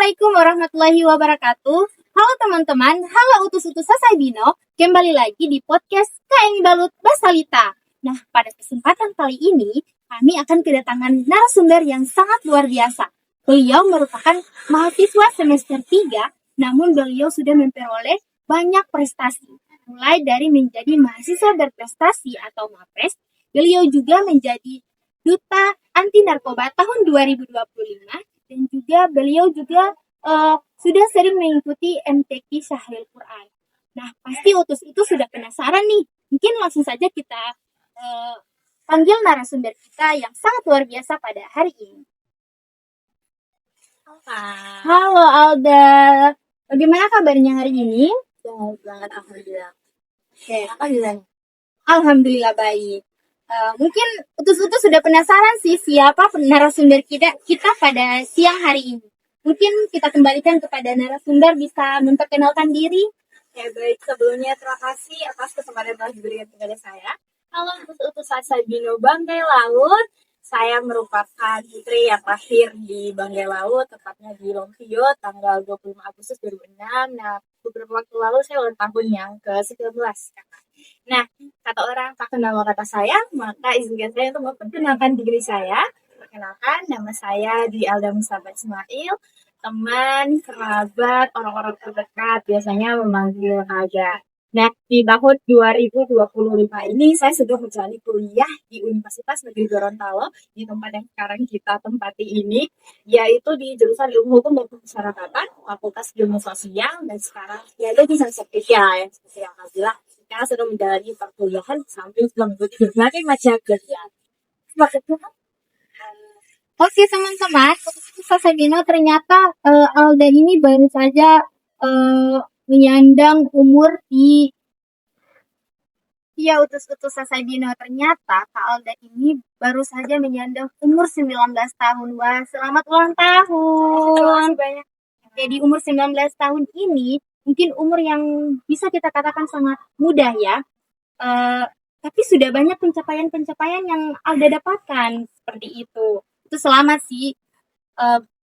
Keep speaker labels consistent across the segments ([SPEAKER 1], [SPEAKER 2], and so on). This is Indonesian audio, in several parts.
[SPEAKER 1] Assalamualaikum warahmatullahi wabarakatuh. Halo teman-teman, halo utus-utus Sasaibino. Kembali lagi di podcast KMI Balut Basalita. Nah, pada kesempatan kali ini, kami akan kedatangan narasumber yang sangat luar biasa. Beliau merupakan mahasiswa semester 3, namun beliau sudah memperoleh banyak prestasi. Mulai dari menjadi mahasiswa berprestasi atau MAPRES, beliau juga menjadi Duta Anti Narkoba tahun 2025, dan juga beliau juga sudah sering mengikuti MTQ Syahril Quran. Nah, pasti utus itu sudah penasaran nih. Mungkin langsung saja kita panggil narasumber kita yang sangat luar biasa pada hari ini. Halo Alda, bagaimana kabarnya hari ini?
[SPEAKER 2] Baik banget, alhamdulillah.
[SPEAKER 1] Oke.
[SPEAKER 2] Apa gimana?
[SPEAKER 1] Alhamdulillah baik. Mungkin utus-utus sudah penasaran sih siapa narasumber kita pada siang hari ini. Mungkin kita kembalikan kepada narasumber, bisa memperkenalkan diri.
[SPEAKER 2] Ya baik, sebelumnya terima kasih atas kesempatan yang telah diberikan kepada saya. Halo utus-utus Sasaibino Banggai Laut. Saya merupakan putri yang lahir di Banggai Laut, tepatnya di Longkio, tanggal 25 Agustus 2006. Nah, beberapa waktu lalu saya ulang tahun yang ke-19. Nah, kata orang tak kenal maka kata saya, maka izinkan saya untuk memperkenalkan diri saya. Perkenalkan, nama saya Dwi Alda Mustafa Ismail. Teman, kerabat, orang-orang terdekat biasanya memanggil Haga. Nah, di tahun 2025 ini saya sudah menjalani kuliah di Universitas Negeri Gorontalo, di tempat yang sekarang kita tempati ini, yaitu di jurusan Ilmu Hukum dan Pemasyarakatan, Fakultas Ilmu Sosial, dan sekarang yaitu di Sansetia, yang seperti yang saya bilang, sekarang sudah menjalani perkuliahan sambil mengikuti berbagai macam kegiatan. Semakin
[SPEAKER 1] Oke teman-teman, Sasabino ternyata Alda ini baru saja menyandang umur di utus-utus Sasabino. Ternyata Kak Alda ini baru saja menyandang umur 19 tahun. Wah, selamat ulang tahun.
[SPEAKER 2] banyak.
[SPEAKER 1] Jadi umur 19 tahun ini mungkin umur yang bisa kita katakan sangat mudah ya. Tapi sudah banyak pencapaian-pencapaian yang Alda dapatkan seperti itu. Itu selamat sih.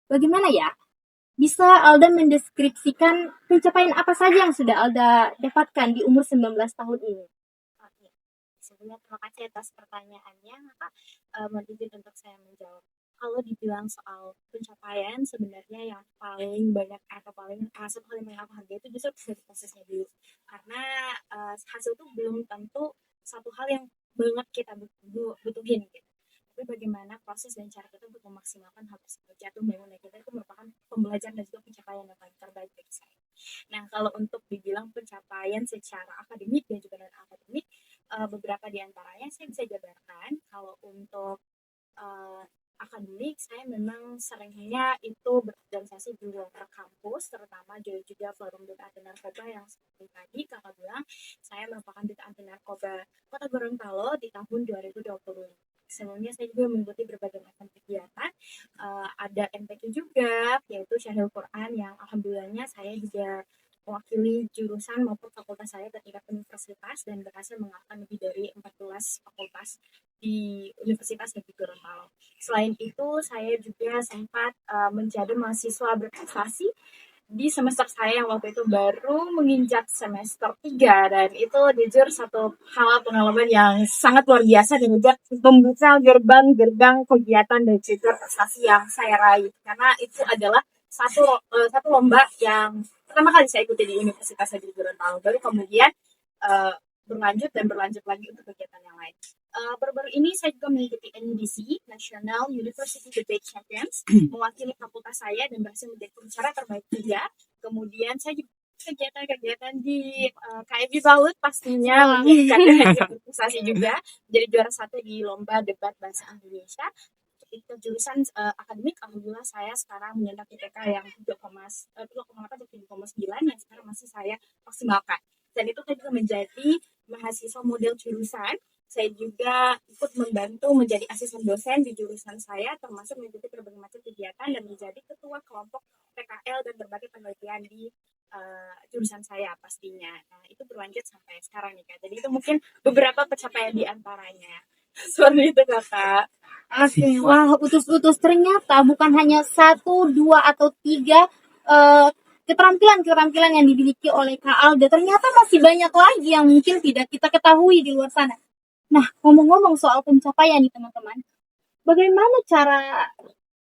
[SPEAKER 1] Bagaimana ya? Bisa Alda mendeskripsikan pencapaian apa saja yang sudah Alda dapatkan di umur 19 tahun ini?
[SPEAKER 2] Oke. Sebelumnya terima kasih atas pertanyaannya, maka mohon izin untuk saya menjawab. Kalau dibilang soal pencapaian, sebenarnya yang paling banyak atau satu hal yang aku hargai itu justru dari prosesnya dulu. Karena hasil itu belum tentu satu hal yang banget kita butuhin gitu. Tapi bagaimana proses dan cara kita untuk memaksimalkan hal tersebut. Jatuh bangunnya kita itu merupakan pembelajaran dan juga pencapaian yang paling terbaik bagi saya. Nah, kalau untuk dibilang pencapaian secara akademik dan juga non akademik, beberapa di antaranya saya bisa jabarkan. Kalau untuk akademik, saya memang seringnya itu berorganisasi di luar kampus, terutama juga forum duta anti narkoba yang seperti tadi kakak bilang, saya merupakan duta anti narkoba Kota Gorontalo di tahun 2020. Sebelumnya saya juga mengikuti berbagai macam kegiatan, ada MTQ juga, yaitu Syahril Quran, yang alhamdulillahnya saya juga mewakili jurusan maupun fakultas saya ke tingkat universitas dan berhasil mengalahkan lebih dari 14 fakultas di Universitas Negeri Gorontalo. Selain itu, saya juga sempat menjadi mahasiswa berprestasi di semester saya yang waktu itu baru menginjak semester 3, dan itu jujur satu hal pengalaman yang sangat luar biasa dan juga membuka gerbang kegiatan dan juga prestasi yang saya raih, karena itu adalah satu lomba yang pertama kali saya ikuti di Universitas Negeri Gorontalo, baru kemudian berlanjut lagi untuk kegiatan yang lain. Baru-baru ini saya juga mengikuti NUDC, National University Debate Champions, mewakili fakultas saya dan berhasil menjadi pembicara terbaik juga. Kemudian saya juga kegiatan-kegiatan di KMI Balut pastinya menjadi prestasi juga, jadi juara 1 di lomba debat bahasa Indonesia. Itu jurusan akademik, alhamdulillah saya sekarang menyandang IPK yang 3,8 atau 3,9 yang sekarang masih saya maksimalkan. Dan itu juga menjadi mahasiswa model jurusan. Saya juga ikut membantu menjadi asisten dosen di jurusan saya, termasuk mengikuti berbagai macam kegiatan dan menjadi ketua kelompok PKL dan berbagai penelitian di jurusan saya pastinya. Nah, itu berlanjut sampai sekarang nih Kak. Jadi itu mungkin beberapa pencapaian di antaranya. Seperti itu Kakak.
[SPEAKER 1] Oke, wah utus-utus ternyata bukan hanya 1, 2, atau 3 keterampilan-keterampilan yang dimiliki oleh Kak Alda ternyata masih banyak lagi yang mungkin tidak kita ketahui di luar sana. Nah, ngomong-ngomong soal pencapaian nih teman-teman, bagaimana cara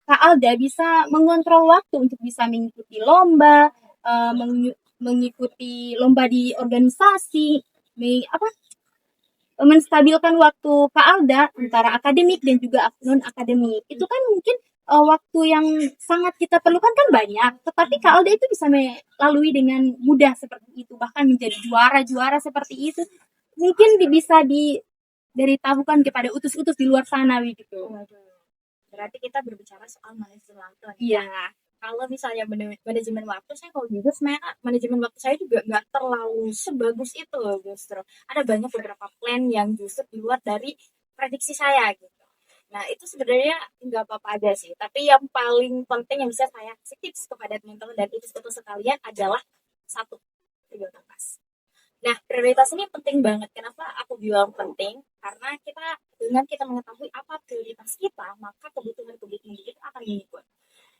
[SPEAKER 1] Kak Alda bisa mengontrol waktu untuk bisa mengikuti lomba, mengikuti lomba di organisasi, menstabilkan waktu Kak Alda antara akademik dan juga non akademik. Itu kan mungkin waktu yang sangat kita perlukan kan banyak, tetapi Kak Alda itu bisa melalui dengan mudah seperti itu, bahkan menjadi juara-juara seperti itu. Mungkin bisa diberitahukan kepada utus-utus di luar sana gitu.
[SPEAKER 2] Waduh. Berarti kita berbicara soal manajemen waktu nih.
[SPEAKER 1] Iya.
[SPEAKER 2] Kalau misalnya manajemen waktu, saya kalau jujur sebenarnya manajemen waktu saya juga nggak terlalu sebagus itu loh justru. Ada banyak beberapa plan yang justru di luar dari prediksi saya gitu. Nah itu sebenarnya nggak apa-apa aja sih. Tapi yang paling penting yang bisa saya kasih tips kepada teman-teman dan itu sekalian adalah satu, prioritas. Nah, prioritas ini penting banget. Kenapa aku bilang penting? Karena dengan kita mengetahui apa prioritas kita, maka kebutuhan-kebutuhan kita akan mengikut.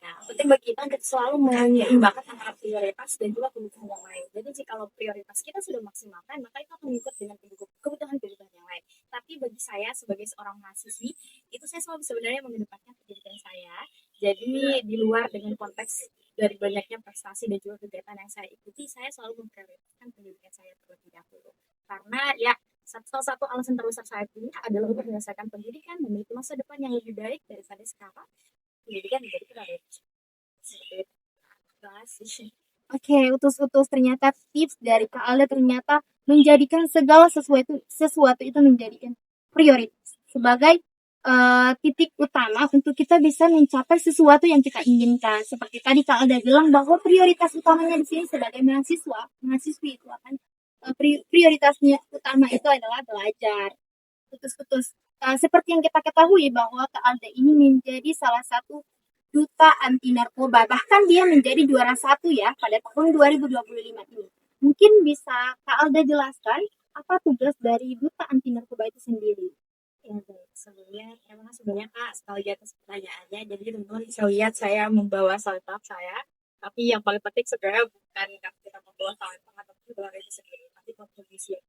[SPEAKER 2] Nah, penting bagi kita untuk selalu menyeimbangkan antara prioritas dan juga kebutuhan yang lain. Jadi, jika prioritas kita sudah maksimalkan, maka itu akan mengikut dengan kebutuhan-kebutuhan yang lain. Tapi bagi saya sebagai seorang mahasiswi, itu saya selalu sebenarnya mengedepankan pendidikan saya. Jadi, di luar dengan konteks dari banyaknya prestasi dan juga kegiatan yang saya ikuti, saya selalu memprioritaskan pendidikan saya terlebih dahulu. Karena ya, salah satu alasan terbesar saya punya adalah untuk menyelesaikan pendidikan, memiliki masa depan yang lebih baik daripada sekarang. Pendidikan menjadi prioritas. Terima kasih.
[SPEAKER 1] Oke, utus-utus ternyata tips dari Kak Alda ternyata menjadikan segala sesuatu itu menjadikan prioritas sebagai titik utama untuk kita bisa mencapai sesuatu yang kita inginkan. Seperti tadi Kak Alda bilang bahwa prioritas utamanya di sini sebagai mahasiswi itu akan prioritasnya utama itu adalah belajar. Utus-utus. Seperti yang kita ketahui bahwa Kak Alda ini menjadi salah satu duta anti narkoba. Bahkan dia menjadi juara satu ya pada tahun 2025 ini. Mungkin bisa Kak Alda jelaskan apa tugas dari duta anti narkoba itu sendiri?
[SPEAKER 2] Ya, baik. Sebelumnya, terima kasih banyak Kak sekali lagi atas pertanyaannya. Jadi teman-teman bisa lihat saya membawa saltap saya. Tapi yang paling penting sebenarnya bukan kita membawa saltap atau gelar itu sendiri, tapi kontribusi.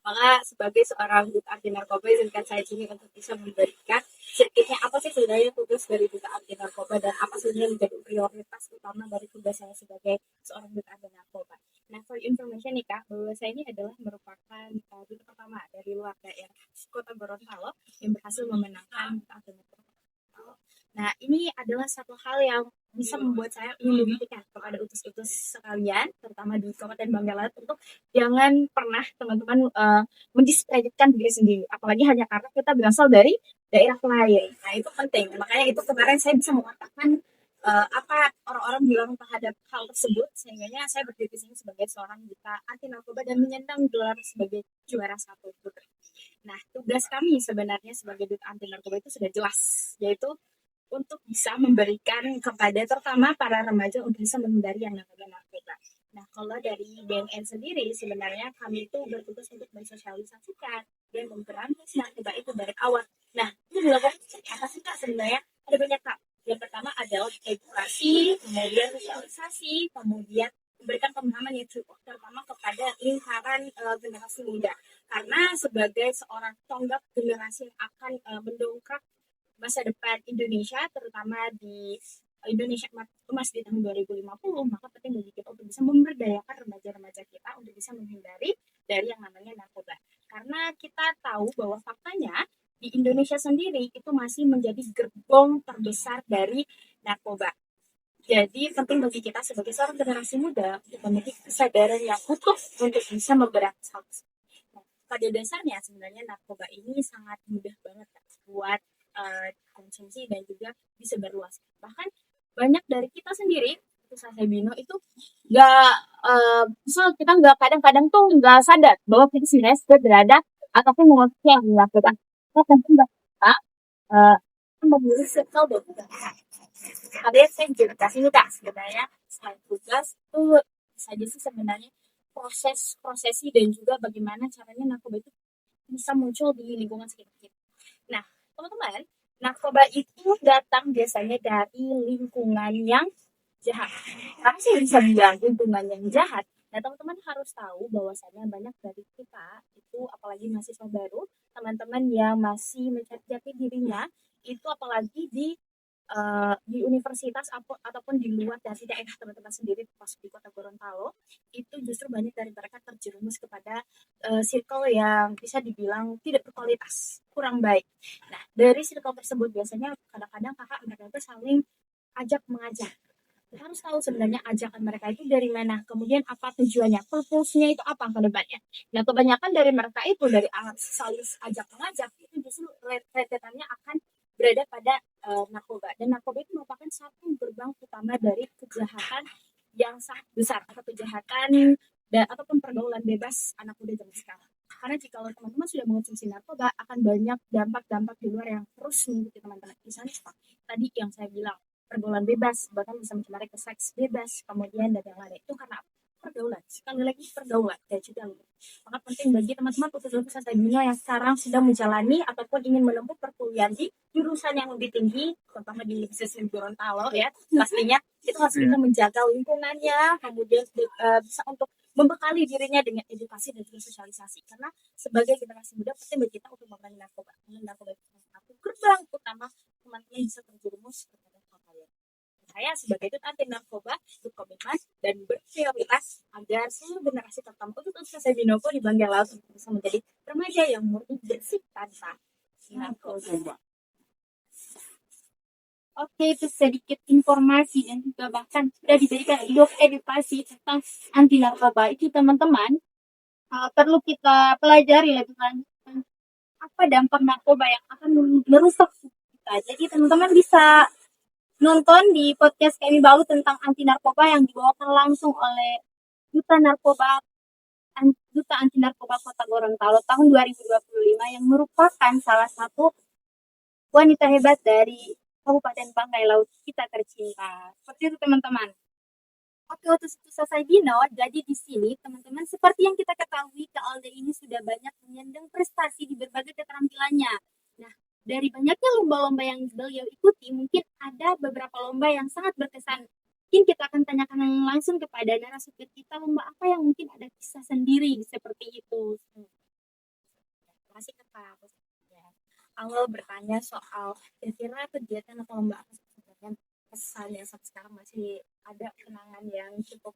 [SPEAKER 2] Maka sebagai seorang duta anti narkoba, izinkan saya sini untuk bisa memberikan sedikitnya apa sih sebenarnya tugas dari duta anti narkoba dan apa sebenarnya menjadi prioritas utama dari tugas saya sebagai seorang duta anti narkoba. Nah, for information nih Kak, bahwa saya ini adalah merupakan duta pertama dari luar daerah Kota Gorontalo yang berhasil memenangkan duta anti narkoba. Nah, ini adalah satu hal yang bisa membuat saya ingin membuktikan kepada utus-utus sekalian, terutama di Kabupaten Bangkalan, untuk jangan pernah teman-teman mendiskreditkan diri sendiri, apalagi hanya karena kita berasal dari daerah lain. Nah, itu penting. Makanya itu kemarin saya bisa mengatakan apa orang-orang bilang terhadap hal tersebut, sehingga saya berdiri di sini sebagai seorang duta anti narkoba dan menyandang gelar sebagai juara satu putri. Nah, tugas kami sebenarnya sebagai duta anti narkoba itu sudah jelas, yaitu untuk bisa memberikan kepada terutama para remaja untuk bisa menghindari yang namanya narkoba. Nah, kalau dari BNN sendiri sebenarnya kami itu bertugas untuk mensosialisasikan dan memberantas narkoba itu dari awal. Nah, itu dilakukan apa sih Kak sebenarnya? Ada banyak Kak. Yang pertama adalah edukasi, kemudian sosialisasi, kemudian memberikan pemahaman yang cukup terutama kepada lingkaran generasi muda. Karena sebagai seorang tonggak generasi yang akan mendongkrak masa depan Indonesia, terutama di Indonesia emas di tahun 2050, maka penting bagi kita untuk bisa memberdayakan remaja-remaja kita untuk bisa menghindari dari yang namanya narkoba. Karena kita tahu bahwa faktanya di Indonesia sendiri itu masih menjadi gerbong terbesar dari narkoba. Jadi penting bagi kita sebagai seorang generasi muda untuk memiliki kesadaran yang utuh untuk bisa memberantas hal tersebut. Pada dasarnya sebenarnya narkoba ini sangat mudah banget buat konsumsi dan juga disebarluas. Bahkan banyak dari kita sendiri itu Sasebino itu nggak misal kita nggak kadang-kadang tuh nggak sadar bahwa kita sebenarnya sudah berada ataupun mengonsumsi yang dilakukan. Kita tentu nggak kita memilih circle dan juga kalian saya juga kasih nih Kak sebenarnya selain tugas itu saja sih sebenarnya prosesi dan juga bagaimana caranya narkoba itu bisa muncul di lingkungan sekitar kita. Nah, teman-teman, narkoba itu datang biasanya dari lingkungan yang jahat. Karena sih bisa bilang lingkungan yang jahat. Nah, teman-teman harus tahu bahwasannya banyak dari kita itu apalagi mahasiswa baru, teman-teman yang masih mencari jati dirinya, itu apalagi di universitas ataupun di luar dari daerah teman-teman sendiri, termasuk di kota Gorontalo, itu justru banyak dari mereka terjerumus kepada circle yang bisa dibilang tidak berkualitas, kurang baik. Nah, dari circle tersebut biasanya kadang-kadang kakak mereka itu saling ajak mengajak. Kita harus tahu sebenarnya ajakan mereka itu dari mana, kemudian apa tujuannya, purpose-nya itu apa ke depannya. Nah, kebanyakan dari mereka itu dari saling ajak mengajak itu justru rentetannya akan berada pada narkoba. Dan narkoba itu merupakan satu gerbang utama dari kejahatan yang sangat besar atau kejahatan ataupun pergaulan bebas anak muda zaman sekarang. Karena jika teman-teman sudah mengonsumsi narkoba, akan banyak dampak-dampak di luar yang terus mengikuti teman-teman. Misalnya tadi yang saya bilang, pergaulan bebas, bahkan bisa mencemari ke seks bebas, kemudian dan yang lain. Itu karena pergaulan. Sekali lagi pergaulan dan juga maka penting bagi teman-teman khusus Bino yang sekarang sedang menjalani ataupun ingin menempuh perkuliahan di jurusan yang lebih tinggi, terutama di bisnis Gorontalo ya, pastinya itu harus kita menjaga lingkungannya, kemudian bisa untuk membekali dirinya dengan edukasi dan juga sosialisasi. Karena sebagai generasi muda penting bagi kita untuk memerangi narkoba. Karena narkoba itu satu gerbang utama teman-teman bisa terjerumus kepada hal. Saya sebagai itu anti narkoba berkomitmen dan berprioritas agar seluruh generasi terutama untuk saya Binoko di Bangga Laut bisa menjadi remaja yang murni bersih tanpa narkoba.
[SPEAKER 1] Oke, itu sedikit informasi dan juga bahkan sudah diberikan edukasi tentang anti narkoba. Itu teman-teman perlu kita pelajari lebih lanjut apa dampak narkoba yang akan merusak kita. Jadi teman-teman bisa nonton di podcast kami baru tentang anti narkoba yang dibawakan langsung oleh Duta Anti Narkoba Kota Gorontalo tahun 2025 yang merupakan salah satu wanita hebat dari Kabupaten Banggai Laut kita tercinta. Seperti itu teman-teman. Oke, untuk selesai Dino, jadi di sini teman-teman seperti yang kita ketahui Kak Alda ini sudah banyak menyandang prestasi di berbagai keterampilannya. Nah, dari banyaknya lomba-lomba yang beliau ikuti, mungkin ada beberapa lomba yang sangat berkesan. Mungkin kita akan tanyakan langsung kepada narasumber kita, lomba apa yang mungkin ada kisah sendiri seperti itu.
[SPEAKER 2] Terima kasih Kak. Awal bertanya soal kira-kira kegiatan atau lomba apa sebenarnya pesan yang sampai sekarang masih ada kenangan yang cukup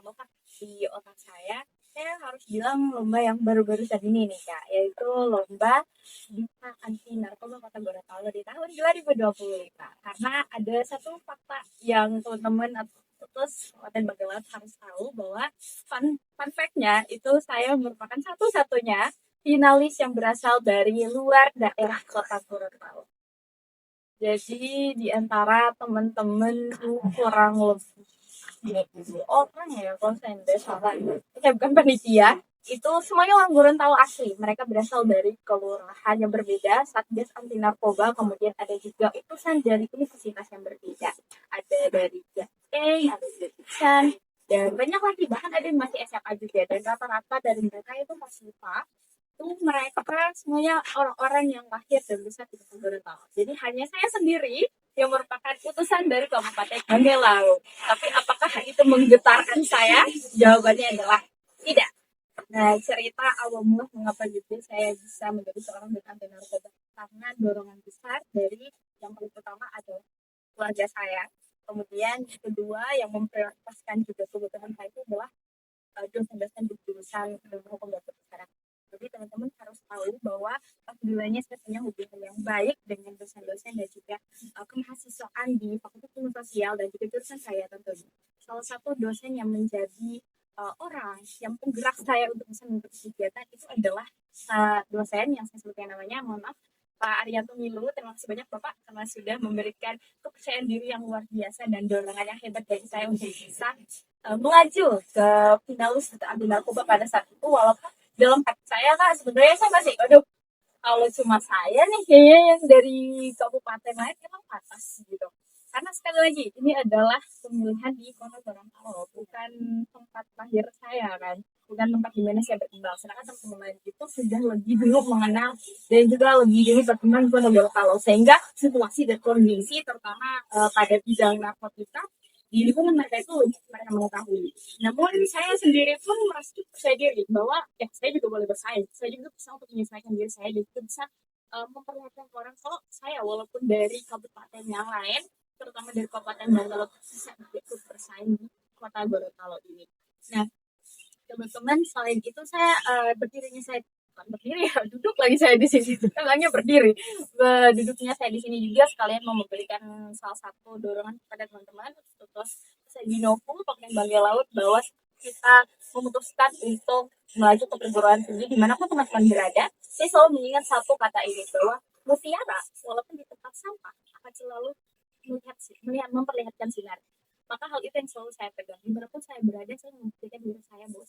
[SPEAKER 2] melekat di otak saya harus bilang lomba yang baru-baru saat ini nih Kak, yaitu lomba Duta Anti Narkoba Kota Gorontalo di tahun 2020 Kak. Karena ada satu fakta yang teman-teman terus Kabupaten Banggai Laut harus tahu bahwa fun fact-nya itu saya merupakan satu-satunya finalis yang berasal dari luar daerah Kota Gorontalo. Jadi di antara teman-teman kurang lebih 20 orang ya, kalau saya tidak salah. Saya bukan panitia. Itu semuanya orang Gorontalo asli. Mereka berasal dari kelurahan yang berbeda, Satgas Anti Narkoba, kemudian ada juga utusan dari universitas yang berbeda. Ada dari JAE, ada dari IPSAN, dan banyak lagi. Bahkan ada yang masih SMA juga. Dan rata-rata dari mereka itu mahasiswa. Itu mereka semuanya orang-orang yang lahir dan besar di Kota Gorontalo. Jadi hanya saya sendiri yang merupakan utusan dari Kabupaten Banggai Laut. Tapi apakah itu menggetarkan saya? Jawabannya adalah tidak. Nah, cerita awal mula mengapa gitu saya bisa menjadi seorang anti narkoba karena dorongan besar dari yang paling pertama adalah keluarga saya. Kemudian yang kedua yang memprioritaskan juga kebutuhan saya itu adalah dosen-dosen di jurusan ilmu hukum dan sekarang. Jadi teman-teman harus tahu bahwa alhamdulillahnya saya punya hubungan yang baik dengan dosen-dosen dan juga kemahasiswaan di Fakultas Ilmu Sosial dan juga jurusan saya tentunya. Salah satu dosen yang menjadi orang yang penggerak saya untuk bisa mengikuti kegiatan itu adalah dosen yang saya sebutkan namanya, mohon maaf, Pak Arianto Milu. Terima kasih banyak Bapak karena sudah memberikan kepercayaan diri yang luar biasa dan dorongan yang hebat bagi saya untuk bisa melaju ke finalis anti narkoba pada saat itu. Walaupun dalam hati saya Kak sebenarnya saya masih kalau cuma saya nih kayaknya yang dari kabupaten lain emang pantas gitu. Karena sekali lagi ini adalah pemilihan di Kota Gorontalo, bukan tempat lahir saya kan, bukan tempat di mana saya berkembang. Sedangkan teman-teman itu sudah lebih dulu mengenal dan juga lebih dulu berteman di Kota Gorontalo, sehingga situasi dan kondisi terutama pada bidang narkotika di lingkungan mereka itu mereka mengetahui. Namun saya sendiri pun merasa cukup percaya diri bahwa ya saya juga boleh bersaing, saya juga bisa untuk menyesuaikan diri saya dan juga bisa memperlihatkan ke orang kalau saya walaupun dari kabupaten yang lain, terutama dari Kabupaten Bangka bisa ikut bersaing di kota Gorontalo ini. Nah, teman-teman selain itu saya berdirinya saya bukan berdiri ya duduk lagi saya di sini bilangnya berdiri. Duduknya saya di sini juga sekalian mau memberikan salah satu dorongan kepada teman-teman untuk terus saya di Novo Pakai Bangga Laut bahwa kita memutuskan untuk melaju ke perguruan tinggi dimanapun teman-teman berada. Saya selalu mengingat satu kata ini bahwa mutiara walaupun di tempat sampah akan selalu melihat memperlihatkan sinar. Maka hal itu yang selalu saya pegang. Dimanapun saya berada, saya membuktikan diri saya bahwa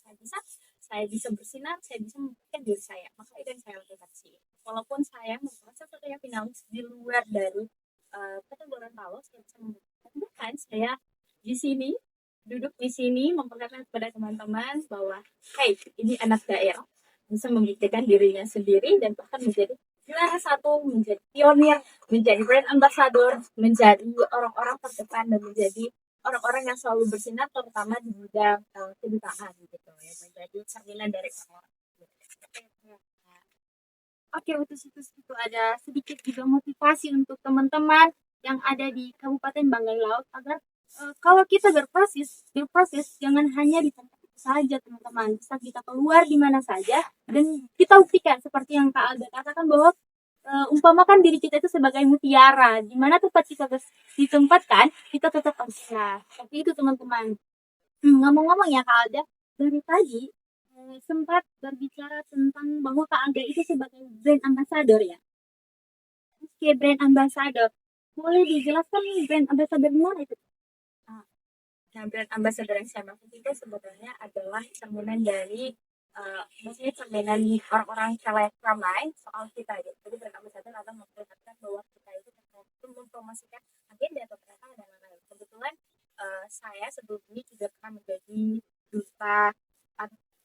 [SPEAKER 2] saya bisa bersinar, saya bisa membuktikan diri saya. Maka itu yang saya lakukan sih. Walaupun saya merupakan satu-satunya finalis di luar dari Kota Gorontalo, saya bisa membuktikan bukan saya di sini duduk di sini memperlihatkan kepada teman-teman bahwa, hey, ini anak daerah bisa membuktikan dirinya sendiri dan bahkan menjadi juara satu, menjadi pionir, menjadi brand ambassador, menjadi orang-orang terdepan dan menjadi orang-orang yang selalu bersinar terutama di bidang kedutaan gitu ya menjadi cerminan dari orang.
[SPEAKER 1] Oke, utus-utus itu ada sedikit juga motivasi untuk teman-teman yang ada di Kabupaten Banggai Laut agar kalau kita berproses jangan hanya di tempat itu saja teman-teman, bisa kita keluar di mana saja dan kita buktikan seperti yang Kak Alda katakan bahwa umpamakan diri kita itu sebagai mutiara, di mana tempat kita ditempatkan kita tetap bisa. Tapi itu teman-teman. Ngomong-ngomong ya Kak Alda, dari tadi sempat berbicara tentang bahwa Kak Alda itu sebagai brand ambassador ya. Oke, brand ambassador. Boleh dijelaskan nih brand ambassador mana itu?
[SPEAKER 2] Nah, brand ambassador yang saya maksud itu sebenarnya adalah cerminan dari maksudnya cerminan orang-orang cewek ramai soal kita gitu. Jadi brand ambassador akan memperlihatkan bahwa kita itu mempromosikan agenda atau perkara dan lain-lain. Kebetulan saya sebelum ini juga pernah menjadi duta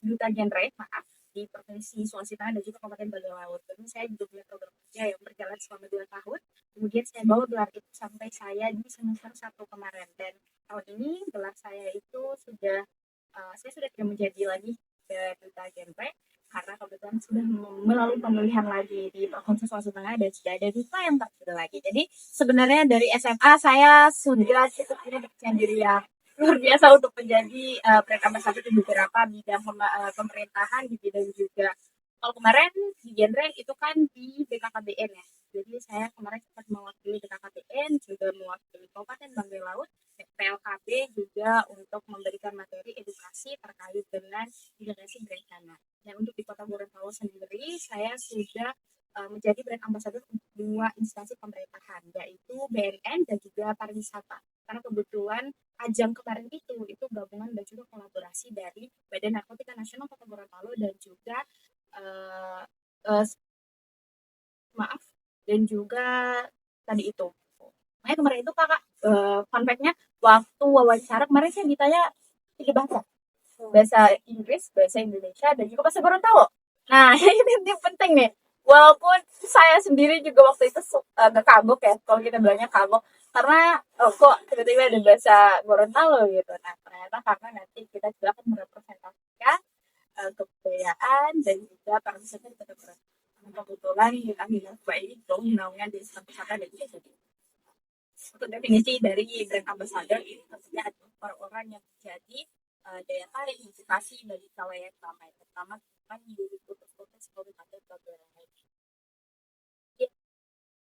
[SPEAKER 2] duta genre maaf di Provinsi Sulawesi Tengah dan juga Kabupaten Bangka Laut. Jadi saya juga punya program kerja yang berjalan selama 2 tahun. Kemudian saya bawa gelar itu sampai saya di semester 1 kemarin dan tahun ini gelar saya itu sudah saya sudah tidak menjadi lagi duta genre karena kebetulan sudah melalui pemilihan lagi di Provinsi Sulawesi Tengah dan sudah ada duta yang tak ada lagi. Jadi sebenarnya dari SMA saya sudah cukup percaya diri ya luar biasa untuk menjadi brand ambassador di beberapa bidang pemerintahan di bidang juga. Kalau kemarin di genre itu kan di BKKBN ya. Jadi saya kemarin sempat mewakili BKKBN, juga mewakili Kabupaten Banggai Laut, PLKB juga untuk memberikan materi edukasi terkait dengan generasi berencana. Dan untuk di Kota Gorontalo sendiri, saya sudah menjadi brand ambassador untuk 2 instansi pemerintahan, yaitu BNN dan juga pariwisata. Karena kebetulan ajang kemarin itu gabungan dan juga kolaborasi dari Badan Narkotika Nasional Kota Gorontalo dan juga maaf dan juga tadi itu. Makanya kemarin itu kakak fun fact-nya waktu wawancara kemarin saya ditanya 3 bahasa Inggris, bahasa Indonesia dan juga bahasa Gorontalo. Nah ini penting nih. Walaupun saya sendiri juga waktu itu agak kagok ya, kalau kita bilangnya kagok karena kok tiba-tiba ada bahasa Gorontalo gitu. Nah ternyata karena nanti kita juga akan merepresentasikan kebudayaan dan juga pariwisata di Kota Gorontalo. Kebetulan kami baik itu naungan di wisata dan juga jadi untuk definisi dari brand ambassador ini tentunya ada orang-orang yang menjadi daya tarik motivasi bagi kalayak ramai terutama kan di kota-kota kabupaten Bangka Laut.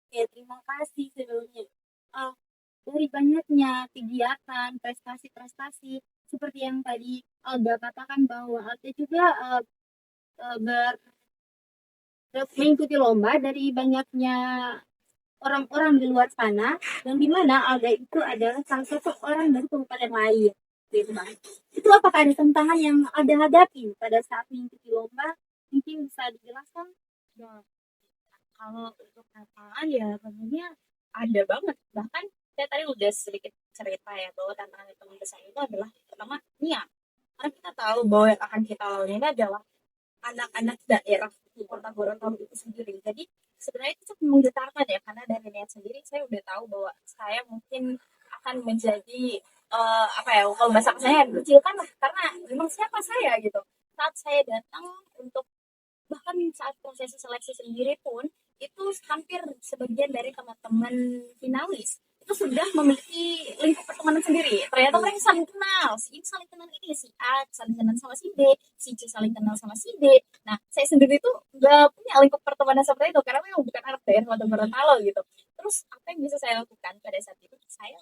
[SPEAKER 1] Ya, terima kasih sebelumnya. Dari banyaknya kegiatan, prestasi-prestasi, seperti yang tadi Alda katakan bahwa Alda juga mengikuti lomba dari banyaknya orang-orang di luar sana, yang dimana Alda itu adalah salah satu orang dari kabupaten lain. Gitu, Bang. Itu apakah ada tantangan yang Alda hadapi pada saat mengikuti lomba? Mungkin bisa dijelaskan?
[SPEAKER 2] Ya, kalau untuk tantangan ya tentunya ada banget. Bahkan saya tadi udah sedikit cerita ya bahwa tantangan yang paling besar itu adalah pertama niat. Karena kita tahu bahwa yang akan kita lawan ini adalah anak-anak daerah di Kota Gorontalo itu sendiri. Jadi sebenarnya itu cukup menggetarkan ya karena dari niat sendiri saya udah tahu bahwa saya mungkin akan menjadi apa ya, kalau bahasa saya dikucilkan lah, karena memang siapa saya gitu. Saat saya datang untuk, bahkan saat proses seleksi sendiri pun itu hampir sebagian dari teman-teman finalis itu sudah memiliki lingkup pertemanan sendiri. Ternyata mereka saling kenal, si ini saling kenal ini, si A saling kenal sama si B, si C saling kenal sama si D. Nah, saya sendiri tuh nggak punya lingkup pertemanan seperti itu karena memang bukan anak daerah atau Gorontalo gitu. Terus apa yang bisa saya lakukan pada saat itu? Saya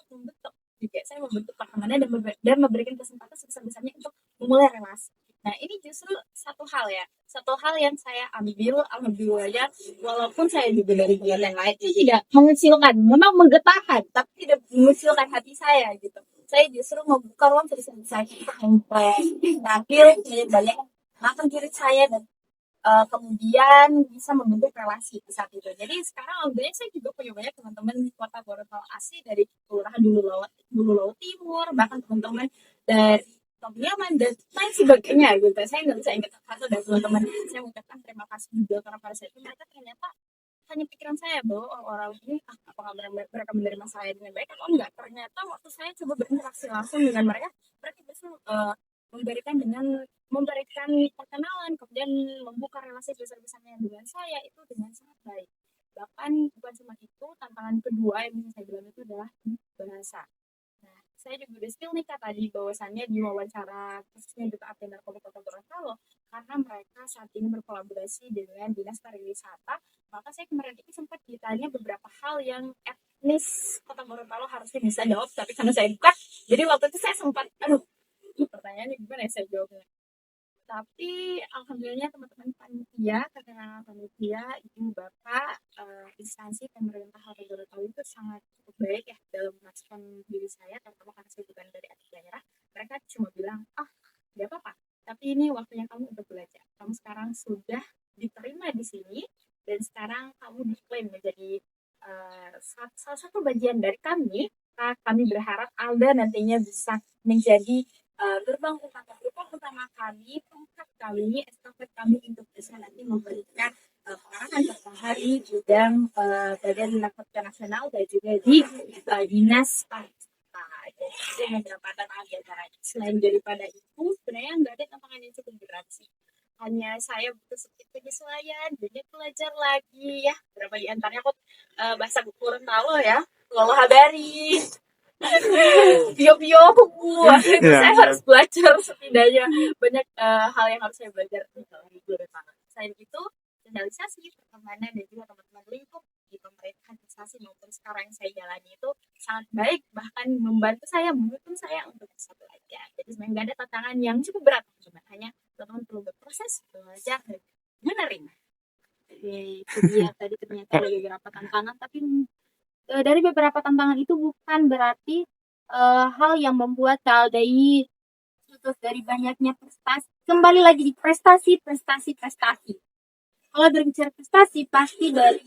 [SPEAKER 2] membentuk pertemanan dan memberikan kesempatan sebesar-besarnya untuk memulai relasi. Nah, ini justru satu hal yang saya ambil, alhamdulillah, walaupun saya juga dari bulan yang lain itu tidak mengecilkan, memang menggetarkan, tapi tidak mengecilkan hati saya gitu. Saya justru membuka ruang sebesar-besarnya untuk tampil banyak mata kiri saya dan kemudian bisa membentuk relasi di saat itu. Jadi sekarang alhamdulillah saya juga punya banyak teman-teman di kota Gorontalo asli dari kelurahan Dulu Laut Timur, bahkan teman-teman dari Tobiaman dan lain sebagainya gitu. Saya nggak bisa ingat satu dari teman-teman. Saya mengucapkan terima kasih juga karena pada saat itu mereka ternyata hanya pikiran saya bahwa orang ini apakah mereka menerima saya dengan baik atau enggak. Ternyata waktu saya coba berinteraksi langsung dengan mereka, mereka justru memberikan perkenalan, kemudian membuka relasi besar-besarnya dengan saya itu dengan sangat baik. Bahkan bukan cuma itu, tantangan kedua yang bisa saya bilang itu adalah bahasa. Nah, saya juga udah spill nih Kak tadi bahwasannya di wawancara khususnya Duta Api Narkoba Kota Gorontalo, karena mereka saat ini berkolaborasi dengan Dinas Pariwisata, maka saya kemarin itu sempat ditanya beberapa hal yang etnis Kota Gorontalo harusnya bisa jawab, tapi karena saya bukan, jadi waktu itu saya sempat, aduh, ini pertanyaannya gimana ya saya jawabnya. Tapi alhamdulillah teman-teman panitia, kakak panitia, ibu bapak, instansi pemerintah Kota Gorontalo itu sangat cukup baik ya dalam merespon diri saya, terutama karena saya bukan dari atas daerah. Mereka cuma bilang, ah, nggak apa-apa. Tapi ini waktunya kamu untuk belajar. Kamu sekarang sudah diterima di sini dan sekarang kamu diklaim menjadi salah satu bagian dari kami. Kami berharap Alda nantinya bisa menjadi gerbang utama kami, tongkat kami, estafet kami untuk bisa nanti memberikan pengarahan matahari bidang badan narkotika nasional dan juga di dinas pariwisata. Jadi beberapa tantangan di antaranya. Selain daripada itu, sebenarnya nggak ada tantangan yang cukup berat sih. Hanya saya butuh sedikit penyesuaian, banyak belajar lagi ya. Berapa di antaranya kok bahasa Gorontalo ya. Kalau habari, bio-bio itu saya harus belajar setidaknya banyak hal yang harus saya belajar di Gorontalo. Selain itu, sosialisasi, pertemanan dan juga teman-teman lingkup di pemerintahan instansi maupun sekarang yang saya jalani itu sangat baik, bahkan membantu saya, mendukung saya untuk bisa belajar. Jadi sebenarnya nggak ada tantangan yang cukup berat, cuma hanya teman-teman perlu berproses, belajar, dan menerima. Oke, itu dia tadi ternyata ada beberapa tantangan, tapi dari beberapa tantangan itu bukan berarti hal yang membuat KLDI putus dari banyaknya prestasi. Kembali lagi di prestasi. Kalau berbicara prestasi, pasti dari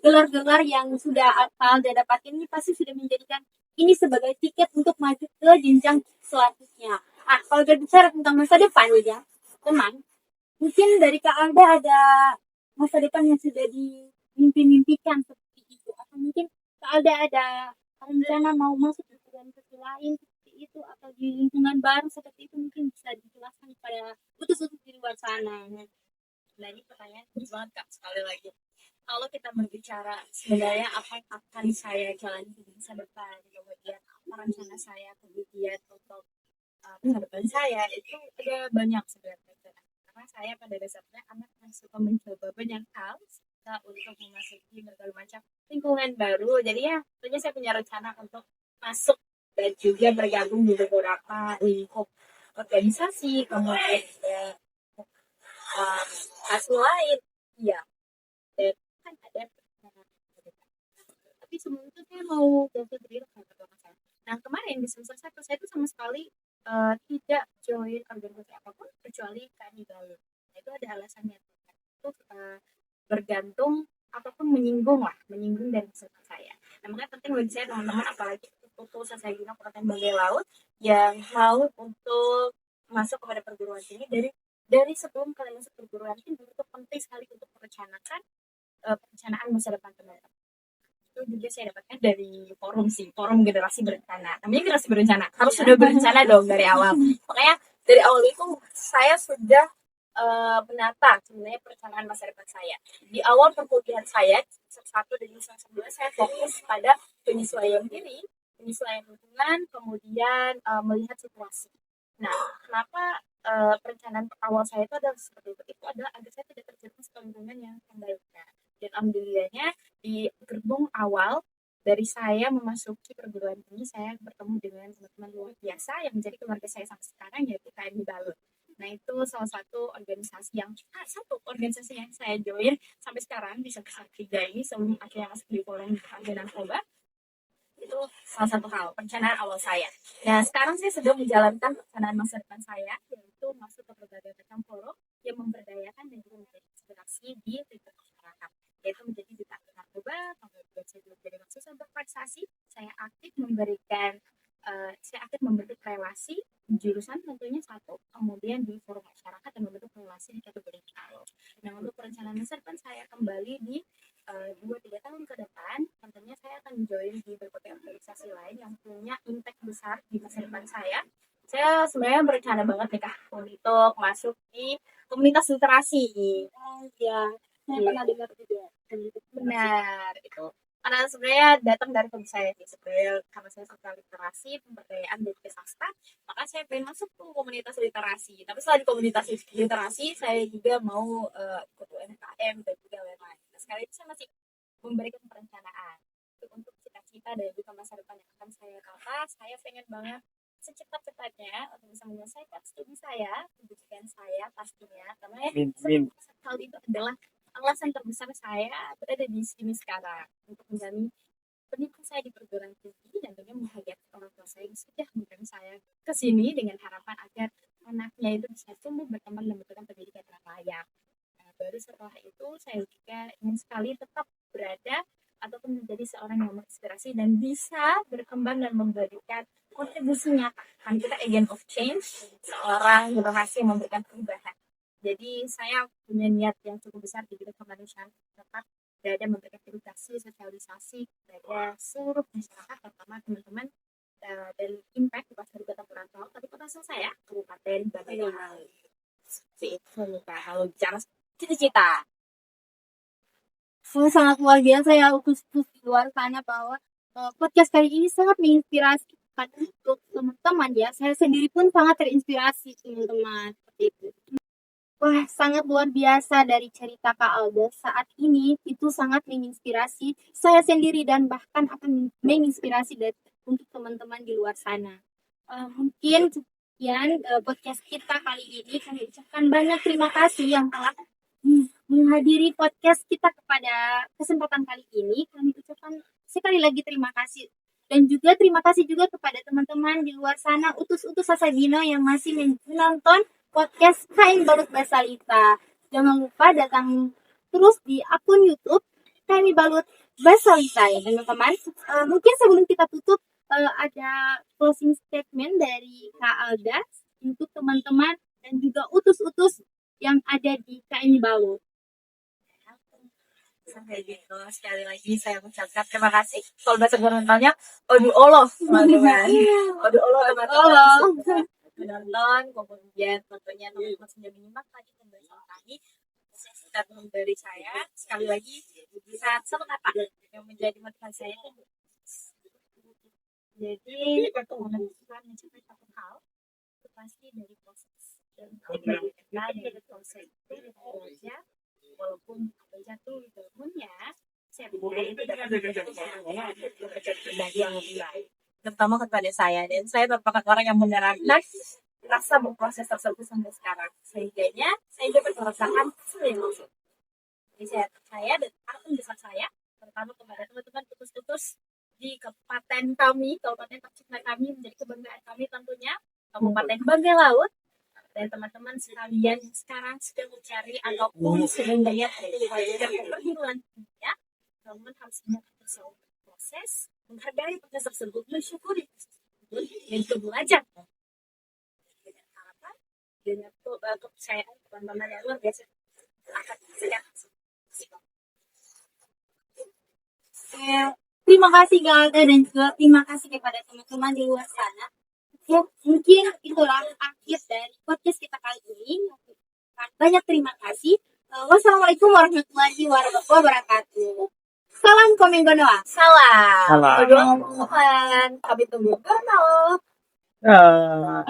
[SPEAKER 2] gelar-gelar yang sudah KLDI dapatin ini pasti sudah menjadikan ini sebagai tiket untuk maju ke jenjang selanjutnya. Kalau berbicara tentang masa depan ya, teman, mungkin dari KLDI ada masa depan yang sudah dimimpi-mimpikan seperti itu, atau mungkin ada rencana mau masuk di organisasi lain seperti itu atau di lingkungan baru seperti itu, mungkin bisa dijelaskan kepada utus-utus di luar sana. Nah, ini pertanyaan bagus banget Kak, sekali lagi. Kalau kita berbicara sebenarnya apa yang akan saya jalani di masa depan, kemudian apa rencana saya kemudian untuk masa depan saya, itu ada banyak sebenarnya. Karena saya pada dasarnya anak yang suka mencoba banyak hal, suka untuk memasuki berbagai macam lingkungan baru. Jadi ya, tentunya saya punya rencana untuk masuk dan juga bergabung di beberapa lingkup organisasi, kemudian hasil lain. Iya, dan kan ada tapi sebelum itu saya mau belajar diri terhadap saya. Nah, kemarin di semester 1 saya itu sama sekali tidak join organisasi apapun kecuali KNI Balut. Nah, itu ada alasannya. Itu bergantung ataupun menyinggung dari peserta saya. Nah, makanya penting bagi saya teman-teman, apalagi untuk saya guna Kabupaten Banggai Laut yang mau untuk masuk kepada perguruan tinggi, dari sebelum kalian masuk perguruan tinggi itu penting sekali untuk perencanaan masa depan teman-teman. itu juga saya dapatkan dari forum sih, forum generasi berencana. Namanya generasi berencana, harus sudah berencana dong dari awal. Makanya dari awal itu saya sudah menata sebenarnya perencanaan masa depan saya. Di awal perkuliahan saya, semester 1 dan semester 2, saya fokus pada penyesuaian diri, penyesuaian lingkungan, kemudian melihat situasi. Nah, kenapa perencanaan awal saya itu adalah seperti itu adalah agar saya tidak terjerumus ke lingkungan yang baik. Dan alhamdulillahnya di gerbong awal dari saya memasuki perguruan tinggi, saya bertemu dengan teman-teman luar biasa yang menjadi keluarga saya sampai sekarang, yaitu KMI Balut. Nah, itu salah satu organisasi yang saya join sampai sekarang di semester 3 ini sebelum akhirnya masuk di forum anti narkoba. Itu salah satu hal perencanaan awal saya. Nah, sekarang saya sedang menjalankan perencanaan masa depan saya, yaitu masuk ke berbagai macam forum yang memberdayakan dan juga menjadi inspirasi di lingkungan masyarakat, yaitu menjadi duta anti narkoba. Kemudian saya juga menjadi mahasiswa berprestasi. Saya aktif membentuk relasi jurusan tentunya satu, kemudian di forum masyarakat dan membentuk relasi di kategori hal. Nah, untuk perencanaan masa depan saya kembali di 2-3 tahun ke depan, tentunya saya akan join di berbagai organisasi lain yang punya impact besar di masa depan saya. Saya sebenarnya berencana banget nih Kak untuk masuk di komunitas literasi.
[SPEAKER 1] Ya, saya pernah dengar juga.
[SPEAKER 2] Benar, itu. Karena sebenarnya datang dari hobi saya sih, sebenarnya karena saya suka literasi, pemberdayaan dan juga sastra, maka saya pengen masuk ke komunitas literasi. Tapi selain komunitas literasi, saya juga mau ikut UMKM dan juga lain-lain. Nah, sekarang ini saya masih memberikan perencanaan untuk cita-cita dan juga masa depan yang akan saya tata. Saya pengen banget secepat-cepatnya untuk bisa menyelesaikan studi saya, pendidikan saya pastinya, karena hal itu adalah alasan terbesar saya berada di sini sekarang untuk menjalani pendidikan saya di perguruan tinggi dan tentunya membahagiakan orang tua saya yang sudah memberikan saya ke sini dengan harapan agar anaknya itu bisa tumbuh berkembang dan mendapatkan pendidikan yang layak. Nah, baru setelah itu saya juga ingin sekali tetap berada ataupun menjadi seorang yang menginspirasi dan bisa berkembang dan memberikan kontribusi nyata. Kan kita agent of change, seorang generasi yang memberikan perubahan. Jadi saya punya niat yang cukup besar di bidang kemanusiaan, tetap berada memberikan edukasi, sosialisasi kepada seluruh masyarakat, terutama teman-teman dari impact bukan dari kota perantau, tapi kota saya, Kabupaten Bangkalan. Seperti itu, kalau bicara cita-cita.
[SPEAKER 1] Sangat luar biasa ya Ukus di luar sana bahwa podcast kali ini sangat menginspirasi untuk teman-teman ya. Saya sendiri pun sangat terinspirasi teman-teman. Seperti itu. Wah, sangat luar biasa dari cerita Kak Alda saat ini itu sangat menginspirasi saya sendiri dan bahkan akan menginspirasi untuk teman-teman di luar sana. Mungkin sekian podcast kita kali ini. Kami ucapkan banyak terima kasih yang telah menghadiri podcast kita kepada kesempatan kali ini. Kami ucapkan sekali lagi terima kasih. Dan juga terima kasih juga kepada teman-teman di luar sana, utus-utus Sasabino yang masih menonton podcast KMI Balut Basalita. Jangan lupa datang terus di akun YouTube KMI Balut Basalita ya teman-teman. Mungkin sebelum kita tutup ada closing statement dari Kak Alda untuk teman-teman dan juga utus-utus yang ada di KMI Balut.
[SPEAKER 2] Sampai gitu, sekali lagi saya mengucapkan terima kasih. Kalau bahasa Gorontalo odu Allah, teman-teman. Odu Allah, teman-teman. Menonton, kemudian tentunya teman-teman sudah menyimak tadi pembahasan kami. Statement dari saya, sekali lagi bisa satu kata yang menjadi motivasi saya itu. Jadi, untuk menentukan mencapai satu hal, itu pasti dari proses. Dan dari proses itu saja, walaupun jatuh di dalamnya, saya pikir itu dapat yang lebih baik. Terutama kepada saya, dan saya merupakan orang yang menerapkan rasa berproses tersebut sampai sekarang. Sehingga saya dapat merasakan sering maksud. Jadi saya percaya dan akan besar saya, terutama kepada teman-teman tutus-tutus di kabupaten kami, kabupaten tercinta kami, menjadi kebanggaan kami tentunya, Kabupaten Bangka Laut, dan teman-teman sekalian yang sekarang sedang mencari ataupun sedang banyak belajar ke perguruan tinggi, ya, teman harus mengatur proses, menghargai proses tersebut, mensyukuri dan juga belajar dengan harapan, dengan kepercayaan teman-teman yang luar biasa akan segera.
[SPEAKER 1] Terima kasih Galda dan juga terima kasih kepada teman-teman di luar sana. Ya, mungkin itulah akhir dari podcast kita kali ini. Banyak terima kasih. Wassalamualaikum warahmatullahi wabarakatuh. Salam Komeng Gonoa.
[SPEAKER 2] Salam.
[SPEAKER 3] Salam.
[SPEAKER 2] Berdoa Tuhan. Kami tunggu Gono.
[SPEAKER 3] Ah.